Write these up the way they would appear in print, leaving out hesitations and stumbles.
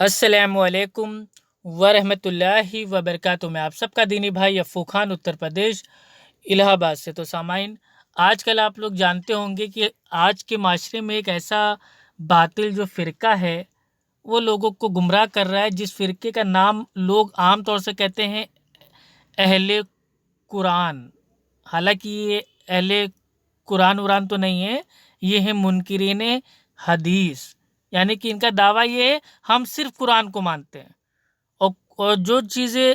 السلام علیکم ورحمۃ اللہ وبرکاتہ۔ میں آپ سب کا دینی بھائی افو خان اتر پردیش الہ آباد سے۔ تو سامعین، آج کل آپ لوگ جانتے ہوں گے کہ آج کے معاشرے میں ایک ایسا باطل جو فرقہ ہے وہ لوگوں کو گمراہ کر رہا ہے، جس فرقے کا نام لوگ عام طور سے کہتے ہیں اہل قرآن۔ حالانکہ یہ اہل قرآن تو نہیں ہے، یہ ہے منکرین حدیث، یعنی کہ ان کا دعویٰ یہ ہے ہم صرف قرآن کو مانتے ہیں، اور جو چیزیں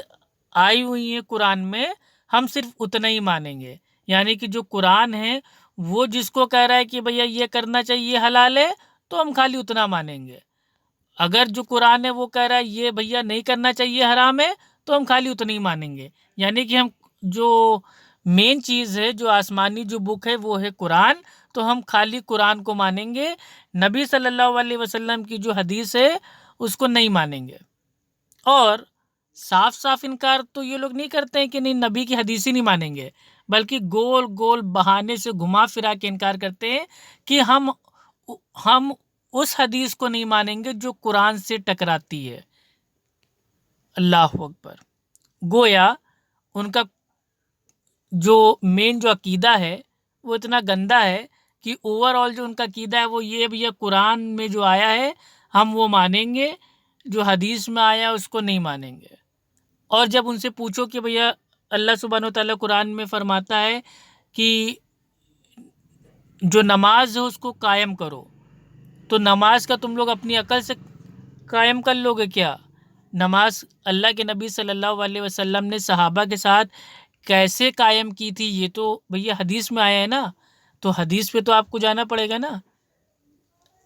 آئی ہوئی ہیں قرآن میں ہم صرف اتنا ہی مانیں گے۔ یعنی کہ جو قرآن ہے وہ جس کو کہہ رہا ہے کہ بھیا یہ کرنا چاہیے، یہ حلال ہے، تو ہم خالی اتنا مانیں گے۔ اگر جو قرآن ہے وہ کہہ رہا ہے یہ بھیا نہیں کرنا چاہیے، حرام ہے، تو ہم خالی اتنا ہی مانیں گے۔ یعنی کہ ہم جو مین چیز ہے، جو آسمانی جو بک ہے وہ ہے قرآن، تو ہم خالی قرآن کو مانیں گے، نبی صلی اللہ علیہ وسلم کی جو حدیث ہے اس کو نہیں مانیں گے۔ اور صاف صاف انکار تو یہ لوگ نہیں کرتے ہیں کہ نہیں نبی کی حدیث ہی نہیں مانیں گے، بلکہ گول گول بہانے سے گھما پھرا کے انکار کرتے ہیں کہ ہم اس حدیث کو نہیں مانیں گے جو قرآن سے ٹکراتی ہے۔ اللہ اکبر! گویا ان کا جو مین جو عقیدہ ہے وہ اتنا گندا ہے کہ اوور آل جو ان کا عقیدہ ہے وہ یہ بھی قرآن میں جو آیا ہے ہم وہ مانیں گے، جو حدیث میں آیا اس کو نہیں مانیں گے۔ اور جب ان سے پوچھو کہ بھیا اللہ سبحانہ و تعالیٰ قرآن میں فرماتا ہے کہ جو نماز ہے اس کو قائم کرو، تو نماز کا تم لوگ اپنی عقل سے قائم کر لو گے کیا؟ نماز اللہ کے نبی صلی اللہ علیہ وسلم نے صحابہ کے ساتھ کیسے قائم کی تھی یہ تو بھیا حدیث میں آیا ہے نا، تو حدیث پہ تو آپ کو جانا پڑے گا نا۔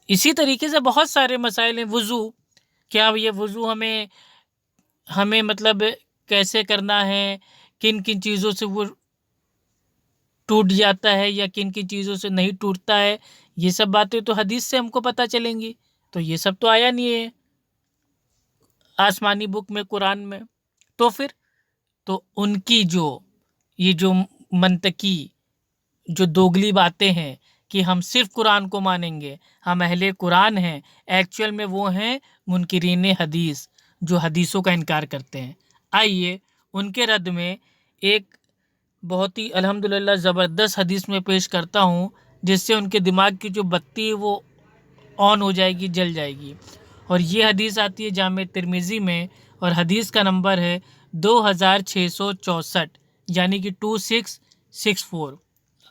اسی طریقے سے بہت سارے مسائل ہیں۔ وضو، کیا یہ وضو ہمیں مطلب کیسے کرنا ہے، کن کن چیزوں سے وہ ٹوٹ جاتا ہے یا کن کن چیزوں سے نہیں ٹوٹتا ہے، یہ سب باتیں تو حدیث سے ہم کو پتہ چلیں گی۔ تو یہ سب تو آیا نہیں ہے آسمانی بک میں، قرآن میں۔ تو پھر تو ان کی یہ جو منطقی جو دوگلی باتیں ہیں کہ ہم صرف قرآن کو مانیں گے، ہم اہل قرآن ہیں، ایکچول میں وہ ہیں منکرین حدیث، جو حدیثوں کا انکار کرتے ہیں۔ آئیے ان کے رد میں ایک بہت ہی الحمدللہ زبردست حدیث میں پیش کرتا ہوں، جس سے ان کے دماغ کی جو بتی ہے وہ آن ہو جائے گی، جل جائے گی۔ اور یہ حدیث آتی ہے جامع ترمذی میں، اور حدیث کا نمبر ہے 2664، یعنی کہ 2664۔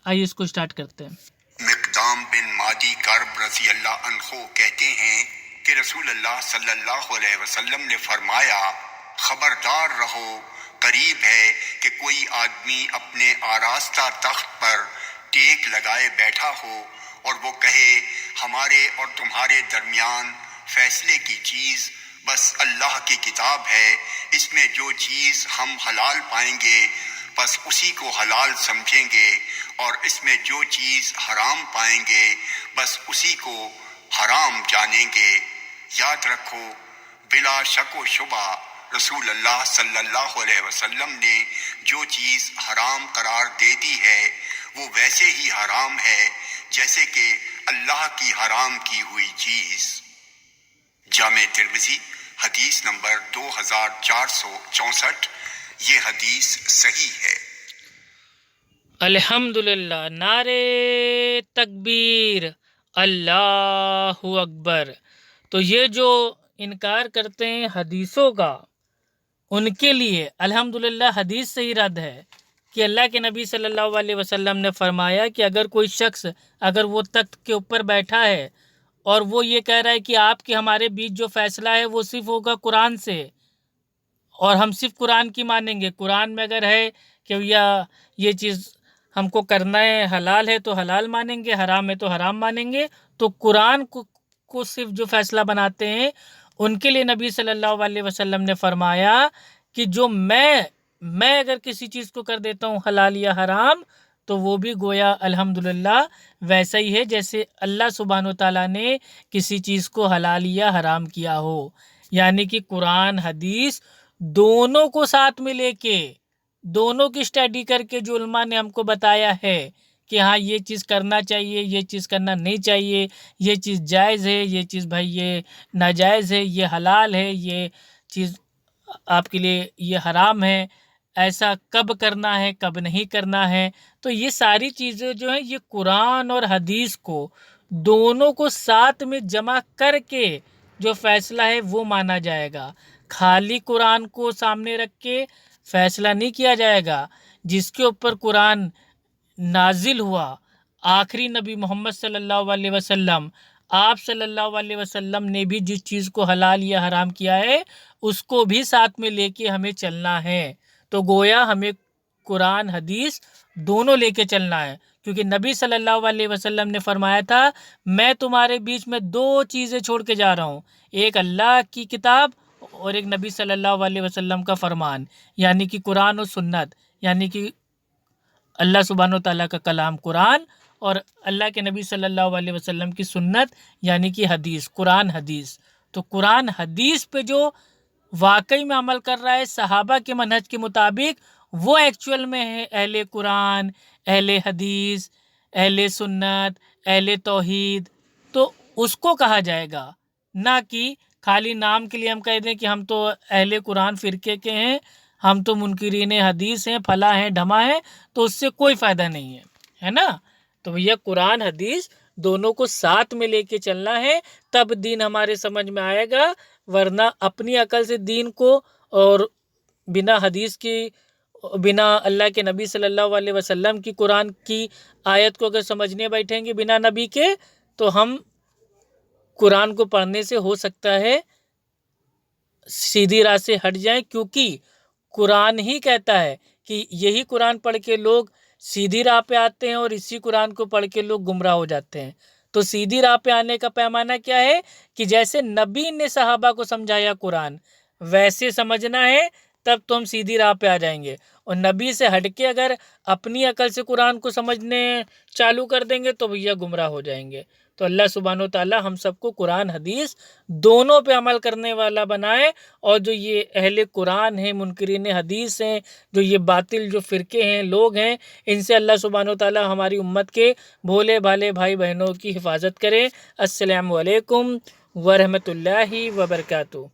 آئیے اس کو سٹارٹ کرتے ہیں۔ مقدام بن مادی کرب رضی اللہ عنہ کہتے ہیں کہ رسول اللہ صلی اللہ علیہ وسلم نے فرمایا، خبردار رہو، قریب ہے کہ کوئی آدمی اپنے آراستہ تخت پر ٹیک لگائے بیٹھا ہو اور وہ کہے ہمارے اور تمہارے درمیان فیصلے کی چیز بس اللہ کی کتاب ہے، اس میں جو چیز ہم حلال پائیں گے بس اسی کو حلال سمجھیں گے، اور اس میں جو چیز حرام پائیں گے بس اسی کو حرام جانیں گے۔ یاد رکھو، بلا شک و شبہ رسول اللہ صلی اللہ علیہ وسلم نے جو چیز حرام قرار دے دی ہے وہ ویسے ہی حرام ہے جیسے کہ اللہ کی حرام کی ہوئی چیز۔ جامع ترمذی حدیث نمبر 2464۔ یہ حدیث صحیح ہے۔ الحمدللہ، نعرے تکبیر، اللہ اکبر۔ تو یہ جو انکار کرتے ہیں حدیثوں کا، ان کے لیے الحمدللہ حدیث سے ہی رد ہے کہ اللہ کے نبی صلی اللہ علیہ وسلم نے فرمایا کہ اگر کوئی شخص اگر وہ تخت کے اوپر بیٹھا ہے اور وہ یہ کہہ رہا ہے کہ آپ کے ہمارے بیچ جو فیصلہ ہے وہ صرف ہوگا قرآن سے، اور ہم صرف قرآن کی مانیں گے، قرآن میں اگر ہے کہ یہ چیز ہم کو کرنا ہے، حلال ہے تو حلال مانیں گے، حرام ہے تو حرام مانیں گے، تو قرآن کو صرف جو فیصلہ بناتے ہیں، ان کے لیے نبی صلی اللہ علیہ وسلم نے فرمایا کہ جو میں اگر کسی چیز کو کر دیتا ہوں حلال یا حرام، تو وہ بھی گویا الحمدللہ ویسا ہی ہے جیسے اللہ سبحانہ و تعالیٰ نے کسی چیز کو حلال یا حرام کیا ہو۔ یعنی کہ قرآن حدیث دونوں کو ساتھ میں لے کے، دونوں کی اسٹڈی کر کے جو علماء نے ہم کو بتایا ہے کہ ہاں یہ چیز کرنا چاہیے، یہ چیز کرنا نہیں چاہیے، یہ چیز جائز ہے، یہ چیز بھائی یہ ناجائز ہے، یہ حلال ہے، یہ چیز آپ کے لیے یہ حرام ہے، ایسا کب کرنا ہے کب نہیں کرنا ہے. تو یہ ساری چیزیں جو ہیں یہ قرآن اور حدیث کو دونوں کو ساتھ میں جمع کر کے جو فیصلہ ہے وہ مانا جائے گا. خالی قرآن کو سامنے رکھ کے فیصلہ نہیں کیا جائے گا. جس کے اوپر قرآن نازل ہوا، آخری نبی محمد صلی اللہ علیہ وسلم، آپ صلی اللہ علیہ وسلم نے بھی جس چیز کو حلال یا حرام کیا ہے اس کو بھی ساتھ میں لے کے ہمیں چلنا ہے. تو گویا ہمیں قرآن حدیث دونوں لے کے چلنا ہے، کیونکہ نبی صلی اللہ علیہ وسلم نے فرمایا تھا میں تمہارے بیچ میں 2 چیزیں چھوڑ کے جا رہا ہوں، ایک اللہ کی کتاب اور ایک نبی صلی اللہ علیہ وسلم کا فرمان، یعنی کہ قرآن و سنت، یعنی کہ اللہ سبحانہ و تعالیٰ کا کلام قرآن اور اللہ کے نبی صلی اللہ علیہ وسلم کی سنت یعنی کہ حدیث، قرآن حدیث. تو قرآن حدیث پہ جو واقعی میں عمل کر رہا ہے صحابہ کے منہج کے مطابق، وہ ایکچول میں ہے اہل قرآن، اہل حدیث، اہل سنت، اہل توحید. تو اس کو کہا جائے گا، نہ کہ خالی نام کے لیے ہم کہہ دیں کہ ہم تو اہل قرآن فرقے کے ہیں، ہم تو منکرین حدیث ہیں، پھلا ہیں ڈھما ہیں. تو اس سے کوئی فائدہ نہیں ہے نا. تو بھیا قرآن حدیث دونوں کو ساتھ میں لے کے چلنا ہے، تب دین ہمارے سمجھ میں آئے گا. ورنہ اپنی عقل سے دین کو اور بنا حدیث کی، بنا اللہ کے نبی صلی اللہ علیہ وسلم کی قرآن کی آیت کو اگر سمجھنے بیٹھیں گے بنا نبی کے، تو ہم قرآن کو پڑھنے سے ہو سکتا ہے سیدھی راہ سے ہٹ جائیں، کیونکہ قرآن ہی کہتا ہے کہ یہی قرآن پڑھ کے لوگ سیدھی راہ پہ آتے ہیں اور اسی قرآن کو پڑھ کے لوگ گمراہ ہو جاتے ہیں. تو سیدھی راہ پہ آنے کا پیمانہ کیا ہے کہ جیسے نبی نے صحابہ کو سمجھایا قرآن ویسے سمجھنا ہے، تب تو ہم سیدھی راہ پہ آ جائیں گے. اور نبی سے ہٹ کے اگر اپنی عقل سے قرآن کو سمجھنے چالو کر دیں گے تو بھیا گمراہ ہو جائیں گے. تو اللہ سبحانہ و تعالیٰ ہم سب کو قرآن حدیث دونوں پہ عمل کرنے والا بنائے، اور جو یہ اہل قرآن ہیں، منکرین حدیث ہیں، جو یہ باطل جو فرقے ہیں، لوگ ہیں، ان سے اللہ سبحانہ و تعالیٰ ہماری امت کے بھولے بھالے بھائی بہنوں کی حفاظت کرے. السلام علیکم ورحمۃ اللہ وبرکاتہ.